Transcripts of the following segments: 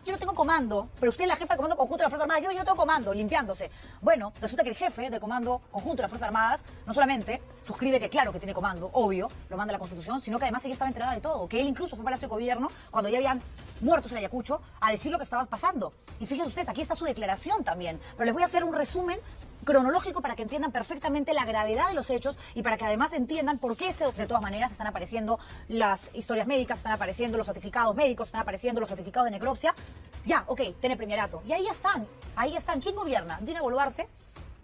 yo no tengo comando, pero usted es la jefa de comando conjunto de las Fuerzas Armadas, yo tengo comando, limpiándose. Bueno, resulta que el jefe de comando conjunto de las Fuerzas Armadas no solamente suscribe que claro que tiene comando, obvio, lo manda la Constitución, sino que además ella estaba enterada de todo, que él incluso fue a Palacio de Gobierno cuando ya habían muertos en Ayacucho a decir lo que estaba pasando. Y fíjense ustedes, aquí está su declaración también, pero les voy a hacer un resumen cronológico para que entiendan perfectamente la gravedad de los hechos y para que además entiendan por qué de todas maneras están apareciendo las historias médicas, están apareciendo los certificados médicos, están apareciendo los certificados de necropsia. Ya, ok, tiene premierato. Y ahí están. ¿Quién gobierna? Dina Boluarte.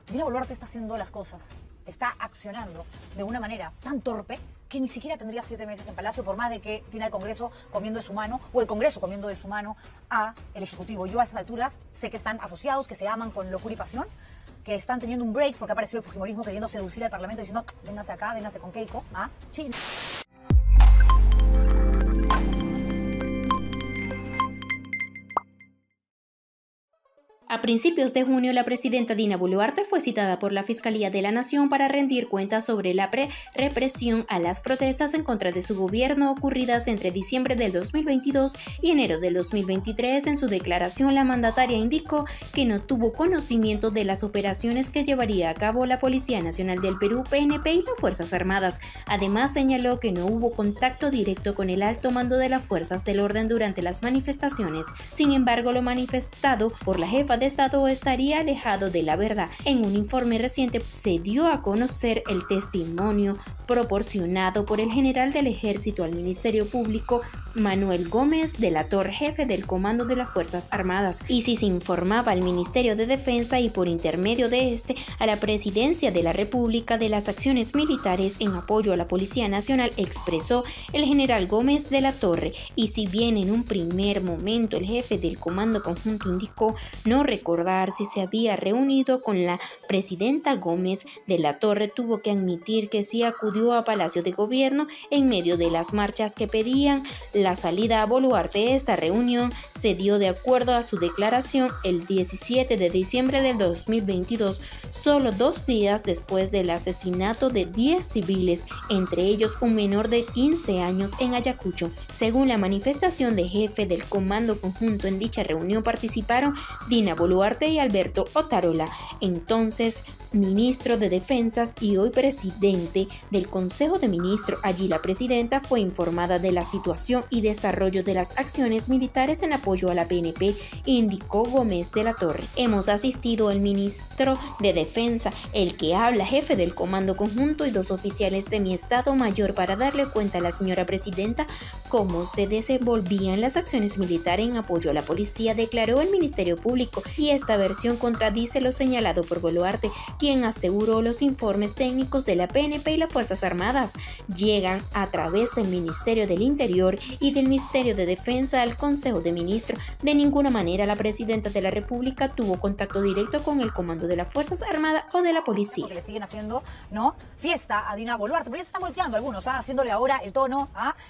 Dina Boluarte está haciendo las cosas, está accionando de una manera tan torpe que ni siquiera tendría 7 meses en Palacio, por más de que tiene el Congreso comiendo de su mano, o el Congreso comiendo de su mano a el Ejecutivo. Yo a esas alturas sé que están asociados, que se aman con locura y pasión, que están teniendo un break porque ha aparecido el fujimorismo queriendo seducir al Parlamento diciendo, vénganse acá, vénganse con Keiko, ¿ah? Chile. A principios de junio, la presidenta Dina Boluarte fue citada por la Fiscalía de la Nación para rendir cuentas sobre la represión a las protestas en contra de su gobierno ocurridas entre diciembre del 2022 y enero del 2023. En su declaración, la mandataria indicó que no tuvo conocimiento de las operaciones que llevaría a cabo la Policía Nacional del Perú, PNP y las Fuerzas Armadas. Además, señaló que no hubo contacto directo con el alto mando de las fuerzas del orden durante las manifestaciones. Sin embargo, lo manifestado por la jefa de Estado estaría alejado de la verdad. En un informe reciente se dio a conocer el testimonio proporcionado por el general del Ejército al Ministerio Público, Manuel Gómez de la Torre, jefe del Comando de las Fuerzas Armadas, y si se informaba al Ministerio de Defensa y por intermedio de este a la Presidencia de la República de las acciones militares en apoyo a la Policía Nacional, expresó el general Gómez de la Torre. Y si bien en un primer momento el jefe del Comando Conjunto indicó no recordar si se había reunido con la presidenta, Gómez de la Torre tuvo que admitir que sí acudió a Palacio de Gobierno en medio de las marchas que pedían la salida a Boluarte. Esta reunión se dio, de acuerdo a su declaración, el 17 de diciembre del 2022, solo 2 días después del asesinato de 10 civiles, entre ellos un menor de 15 años en Ayacucho. Según la manifestación de jefe del Comando Conjunto, en dicha reunión participaron Dina Boluarte y Alberto Otarola, entonces ministro de Defensas y hoy presidente del Consejo de Ministros. Allí la presidenta fue informada de la situación y desarrollo de las acciones militares en apoyo a la PNP, indicó Gómez de la Torre. Hemos asistido al ministro de Defensa, el que habla, jefe del Comando Conjunto y 2 oficiales de mi Estado Mayor para darle cuenta a la señora presidenta cómo se desenvolvían las acciones militares en apoyo a la policía, declaró el Ministerio Público, y esta versión contradice lo señalado por Boluarte, quien aseguró los informes técnicos de la PNP y las Fuerzas Armadas llegan a través del Ministerio del Interior y del Ministerio de Defensa al Consejo de Ministros. De ninguna manera la presidenta de la República tuvo contacto directo con el comando de las Fuerzas Armadas o de la policía. Porque le siguen haciendo, ¿no?, fiesta a Dina Boluarte, pero ya se están volteando algunos, haciéndole ahora el tono,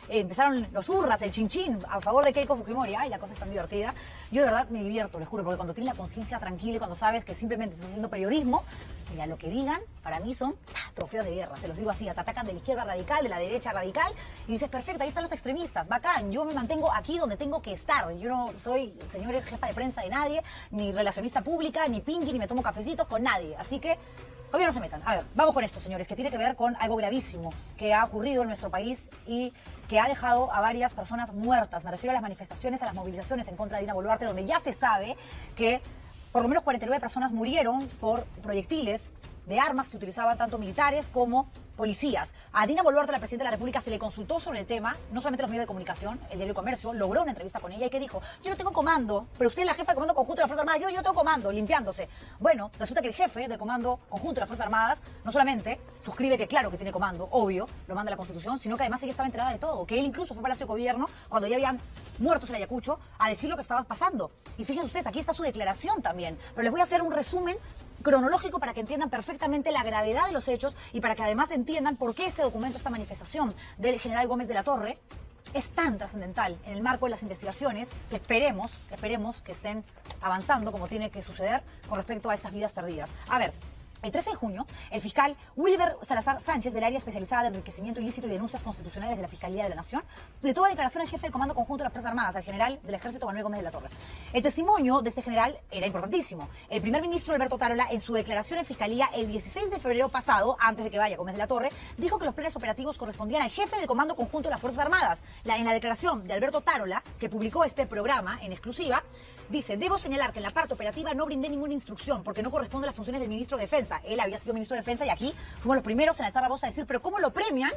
empezaron los hurras, el chinchín a favor de Keiko Fujimori. Ay, la cosa es tan divertida. Yo de verdad me divierto, les juro, porque cuando tienes la conciencia tranquila y cuando sabes que simplemente estás haciendo periodismo, mira, lo que digan para mí son trofeos de guerra, se los digo así, te atacan de la izquierda radical, de la derecha radical, y dices, perfecto, ahí están los extremistas, bacán, yo me mantengo aquí donde tengo que estar, yo no soy, señores, jefa de prensa de nadie, ni relacionista pública, ni pingui, ni me tomo cafecitos con nadie, así que obvio no se metan. A ver, vamos con esto, señores, que tiene que ver con algo gravísimo que ha ocurrido en nuestro país y que ha dejado a varias personas muertas. Me refiero a las manifestaciones, a las movilizaciones en contra de Dina Boluarte, donde ya se sabe que por lo menos 49 personas murieron por proyectiles de armas que utilizaban tanto militares como policías. A Dina Boluarte, la presidenta de la República, se le consultó sobre el tema, no solamente los medios de comunicación, el diario Comercio, logró una entrevista con ella y que dijo, yo no tengo comando, pero usted es la jefa de comando conjunto de las Fuerzas Armadas, yo tengo comando, limpiándose. Bueno, resulta que el jefe del comando conjunto de las Fuerzas Armadas no solamente suscribe que claro que tiene comando, obvio, lo manda la Constitución, sino que además ella estaba enterada de todo, que él incluso fue a Palacio de Gobierno cuando ya habían muertos en Ayacucho a decir lo que estaba pasando. Y fíjense ustedes, aquí está su declaración también, pero les voy a hacer un resumen cronológico para que entiendan perfectamente la gravedad de los hechos y para que además entiendan por qué este documento, esta manifestación del general Gómez de la Torre es tan trascendental en el marco de las investigaciones que esperemos que estén avanzando como tiene que suceder con respecto a estas vidas perdidas. A ver, El 13 de junio, el fiscal Wilber Salazar Sánchez, del área especializada de enriquecimiento ilícito y denuncias constitucionales de la Fiscalía de la Nación, le toma declaración al jefe del Comando Conjunto de las Fuerzas Armadas, al general del Ejército Manuel Gómez de la Torre. El testimonio de este general era importantísimo. El primer ministro Alberto Tarola, en su declaración en Fiscalía el 16 de febrero pasado, antes de que vaya Gómez de la Torre, dijo que los planes operativos correspondían al jefe del Comando Conjunto de las Fuerzas Armadas. En la declaración de Alberto Tarola, que publicó este programa en exclusiva, dice: debo señalar que en la parte operativa no brindé ninguna instrucción porque no corresponde a las funciones del ministro de Defensa. Él había sido ministro de Defensa y aquí fuimos los primeros en alzar la voz a decir, pero ¿cómo lo premian?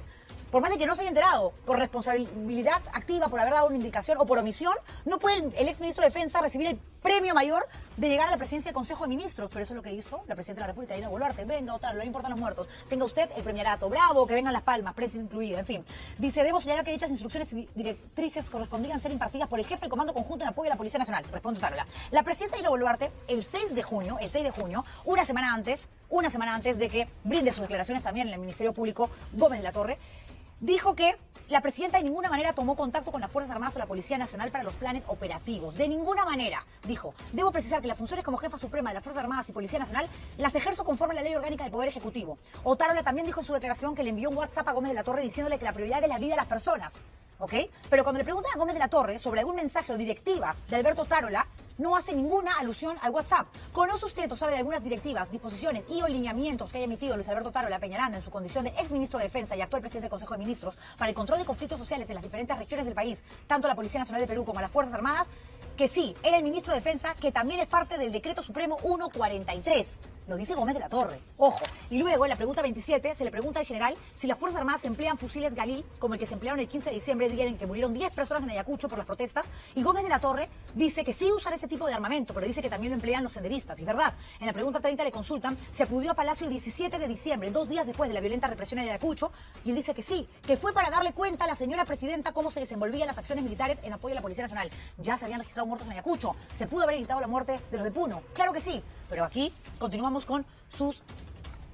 Por más de que no se haya enterado, por responsabilidad activa, por haber dado una indicación o por omisión, no puede el ex ministro de Defensa recibir el premio mayor de llegar a la presidencia del Consejo de Ministros. Pero eso es lo que hizo la presidenta de la República, Dina Boluarte. Venga, Otaro, no le importan los muertos. Tenga usted el premiarato. Bravo, que vengan las palmas, prensa incluida, en fin. Dice: debo señalar que dichas instrucciones y directrices correspondían ser impartidas por el jefe del Comando Conjunto en apoyo a la Policía Nacional. Responde Tarola. La presidenta Dina Boluarte, el 6 de junio, una semana antes de que brinde sus declaraciones también en el Ministerio Público Gómez de la Torre, dijo que la presidenta de ninguna manera tomó contacto con las Fuerzas Armadas o la Policía Nacional para los planes operativos. De ninguna manera. Dijo: debo precisar que las funciones como jefa suprema de las Fuerzas Armadas y Policía Nacional las ejerzo conforme a la Ley Orgánica del Poder Ejecutivo. Otárola también dijo en su declaración que le envió un WhatsApp a Gómez de la Torre diciéndole que la prioridad es la vida de las personas. ¿Ok? Pero cuando le preguntan a Gómez de la Torre sobre algún mensaje o directiva de Alberto Tarola, no hace ninguna alusión al WhatsApp. ¿Conoce usted o sabe de algunas directivas, disposiciones y o lineamientos que haya emitido Luis Alberto Tarola Peñaranda en su condición de ex ministro de Defensa y actual presidente del Consejo de Ministros para el control de conflictos sociales en las diferentes regiones del país, tanto a la Policía Nacional de Perú como a las Fuerzas Armadas? Que sí, era el ministro de Defensa, que también es parte del Decreto Supremo 143. Lo dice Gómez de la Torre. Ojo. Y luego, en la pregunta 27, se le pregunta al general si las Fuerzas Armadas emplean fusiles Galil, como el que se emplearon el 15 de diciembre, día en que murieron 10 personas en Ayacucho por las protestas. Y Gómez de la Torre dice que sí usan ese tipo de armamento, pero dice que también lo emplean los senderistas. Y es verdad. En la pregunta 30 le consultan si acudió a Palacio el 17 de diciembre, 2 días después de la violenta represión en Ayacucho. Y él dice que sí, que fue para darle cuenta a la señora presidenta cómo se desenvolvían las acciones militares en apoyo a la Policía Nacional. Ya se habían registrado muertos en Ayacucho. Se pudo haber evitado la muerte de los de Puno. Claro que sí. Pero aquí continuamos con sus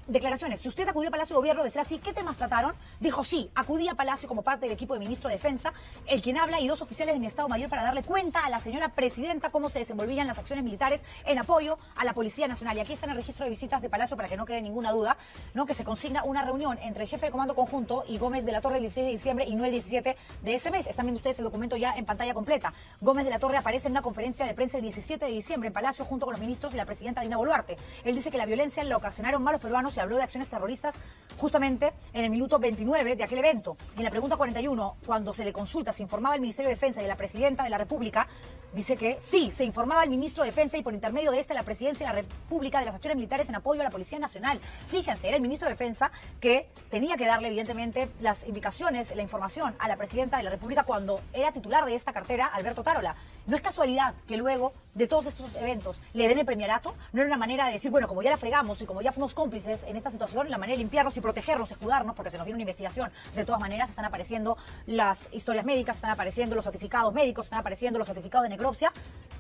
declaraciones. Si usted acudió a Palacio de Gobierno, de ser así, ¿qué temas trataron? Dijo: sí, acudí a Palacio como parte del equipo de ministro de Defensa, el quien habla y 2 oficiales de mi Estado Mayor para darle cuenta a la señora presidenta cómo se desenvolvían las acciones militares en apoyo a la Policía Nacional. Y aquí está en el registro de visitas de Palacio para que no quede ninguna duda, ¿no? Que se consigna una reunión entre el jefe de Comando Conjunto y Gómez de la Torre el 16 de diciembre y no el 17 de ese mes. Están viendo ustedes el documento ya en pantalla completa. Gómez de la Torre aparece en una conferencia de prensa el 17 de diciembre en Palacio junto con los ministros y la presidenta Dina Boluarte. Él dice que la violencia la ocasionaron malos peruanos y habló de acciones terroristas justamente en el minuto 29 de aquel evento. En la pregunta 41, cuando se le consulta si informaba el Ministerio de Defensa y la Presidenta de la República, dice que sí, se informaba al Ministro de Defensa y por intermedio de la Presidencia de la República de las acciones militares en apoyo a la Policía Nacional. Fíjense, era el Ministro de Defensa que tenía que darle evidentemente las indicaciones, la información a la Presidenta de la República cuando era titular de esta cartera, Alberto Tarola. No es casualidad que luego de todos estos eventos le den el premiarato. No era una manera de decir, bueno, como ya la fregamos y como ya fuimos cómplices en esta situación, la manera de limpiarnos y protegernos, escudarnos, porque se nos viene una investigación. De todas maneras, están apareciendo las historias médicas, están apareciendo los certificados médicos, están apareciendo los certificados de necropsia.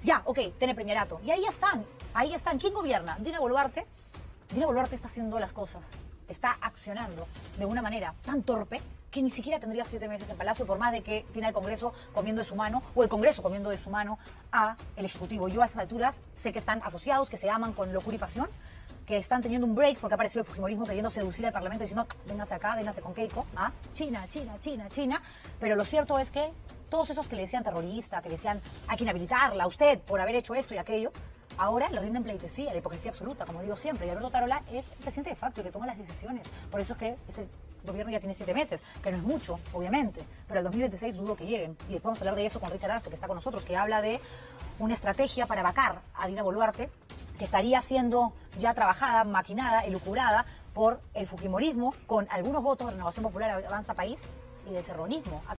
Ya, ok, tiene premiarato. Y ahí están. ¿Quién gobierna? Dina Boluarte. Dina Boluarte está haciendo las cosas, está accionando de una manera tan torpe que ni siquiera tendría 7 meses en Palacio, por más de que tiene el Congreso comiendo de su mano, o el Congreso comiendo de su mano a el Ejecutivo. Yo a esas alturas sé que están asociados, que se aman con locura y pasión, que están teniendo un break porque ha aparecido el fujimorismo queriendo seducir al Parlamento diciendo: véngase acá, véngase con Keiko, China, China, China, China. Pero lo cierto es que todos esos que le decían terrorista, que le decían hay que inhabilitarla a usted por haber hecho esto y aquello, ahora le rinden pleitesía, la hipocresía absoluta, como digo siempre. Y Alberto Tarola es el presidente de facto y que toma las decisiones. Por eso es que este gobierno ya tiene 7 meses, que no es mucho, obviamente, pero el 2026 dudo que lleguen. Y después vamos a hablar de eso con Richard Arce, que está con nosotros, que habla de una estrategia para vacar a Dina Boluarte, que estaría siendo ya trabajada, maquinada, elucubrada por el fujimorismo, con algunos votos de Renovación Popular Avanza País y de serronismo.